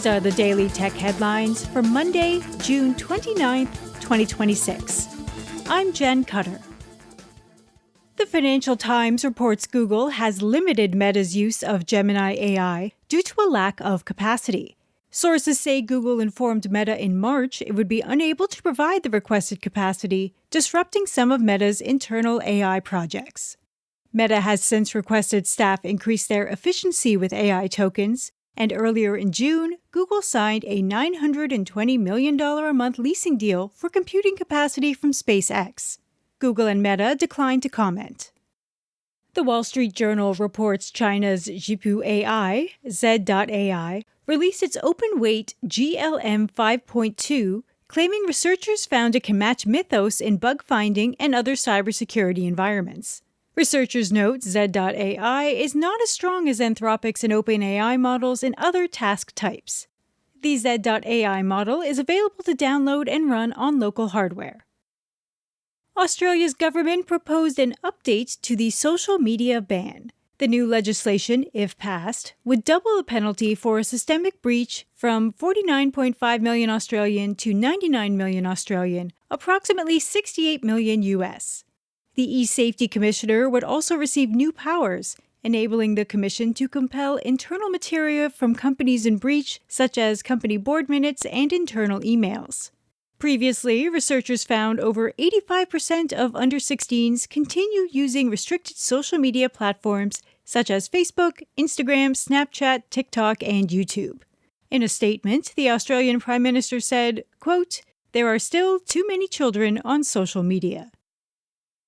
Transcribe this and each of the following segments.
These are the Daily Tech Headlines for Monday, June 29th, 2026. I'm Jen Cutter. The Financial Times reports Google has limited Meta's use of Gemini AI due to a lack of capacity. Sources say Google informed Meta in March it would be unable to provide the requested capacity, disrupting some of Meta's internal AI projects. Meta has since requested staff increase their efficiency with AI tokens, and earlier in June, Google signed a $920 million a month leasing deal for computing capacity from SpaceX. Google and Meta declined to comment. The Wall Street Journal reports China's Zhipu AI, Z.AI, released its open-weight GLM 5.2, claiming researchers found it can match Mythos in bug finding and other cybersecurity environments. Researchers note Z.AI is not as strong as Anthropic's and OpenAI models in other task types. The Z.AI model is available to download and run on local hardware. Australia's government proposed an update to the social media ban. The new legislation, if passed, would double the penalty for a systemic breach from 49.5 million Australian to 99 million Australian, approximately 68 million US. The e-safety commissioner would also receive new powers, enabling the commission to compel internal material from companies in breach, such as company board minutes and internal emails. Previously, researchers found over 85% of under-16s continue using restricted social media platforms such as Facebook, Instagram, Snapchat, TikTok, and YouTube. In a statement, the Australian Prime Minister said, quote, "There are still too many children on social media."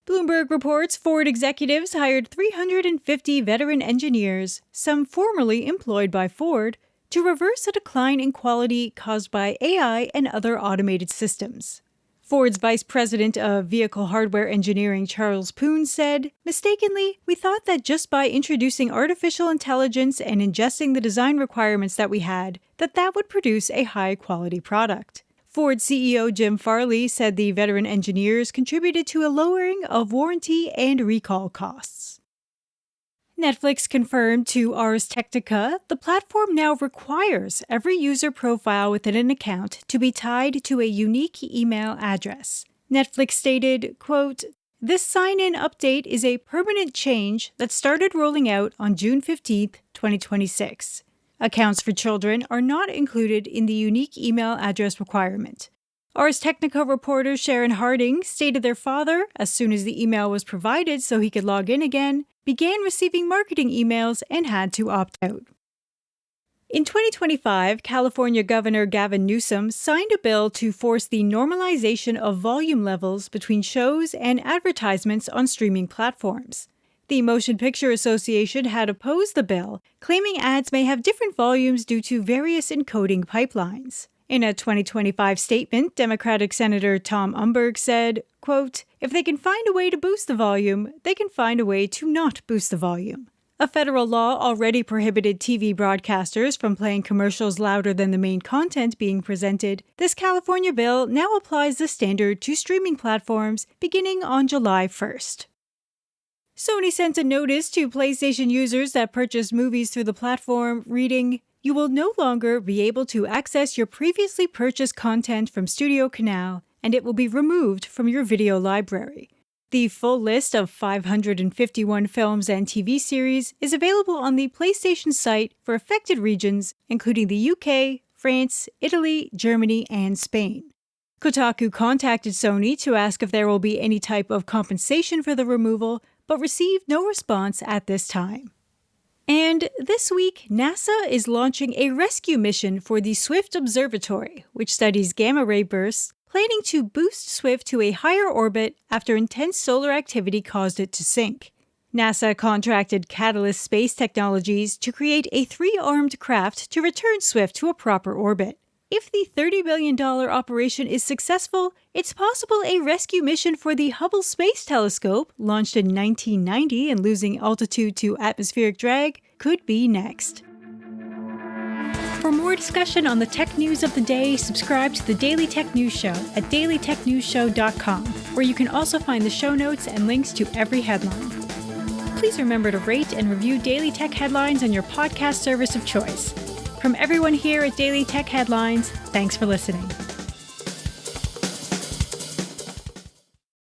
Bloomberg reports Ford executives hired 350 veteran engineers, some formerly employed by Ford, to reverse a decline in quality caused by AI and other automated systems. Ford's Vice President of Vehicle Hardware Engineering, Charles Poon, said, "Mistakenly, we thought that just by introducing artificial intelligence and ingesting the design requirements that we had, that would produce a high-quality product." Ford CEO Jim Farley said the veteran engineers contributed to a lowering of warranty and recall costs. Netflix confirmed to Ars Technica the platform now requires every user profile within an account to be tied to a unique email address. Netflix stated, quote, "This sign-in update is a permanent change that started rolling out on June 15, 2026. Accounts for children are not included in the unique email address requirement." Ars Technica reporter Sharon Harding stated their father, as soon as the email was provided so he could log in again, began receiving marketing emails and had to opt out. In 2025, California Governor Gavin Newsom signed a bill to force the normalization of volume levels between shows and advertisements on streaming platforms. The Motion Picture Association had opposed the bill, claiming ads may have different volumes due to various encoding pipelines. In a 2025 statement, Democratic Senator Tom Umberg said, quote, "If they can find a way to boost the volume, they can find a way to not boost the volume." A federal law already prohibited TV broadcasters from playing commercials louder than the main content being presented. This California bill now applies the standard to streaming platforms beginning on July 1st. Sony sent a notice to PlayStation users that purchase movies through the platform, reading, "You will no longer be able to access your previously purchased content from Studio Canal, and it will be removed from your video library." The full list of 551 films and TV series is available on the PlayStation site for affected regions, including the UK, France, Italy, Germany, and Spain. Kotaku contacted Sony to ask if there will be any type of compensation for the removal, but received no response at this time. And this week, NASA is launching a rescue mission for the Swift Observatory, which studies gamma-ray bursts, planning to boost Swift to a higher orbit after intense solar activity caused it to sink. NASA contracted Catalyst Space Technologies to create a 3-armed craft to return Swift to a proper orbit. If the $30 billion operation is successful, it's possible a rescue mission for the Hubble Space Telescope, launched in 1990 and losing altitude to atmospheric drag, could be next. For more discussion on the tech news of the day, subscribe to the Daily Tech News Show at dailytechnewsshow.com, where you can also find the show notes and links to every headline. Please remember to rate and review Daily Tech Headlines on your podcast service of choice. From everyone here at Daily Tech Headlines, thanks for listening.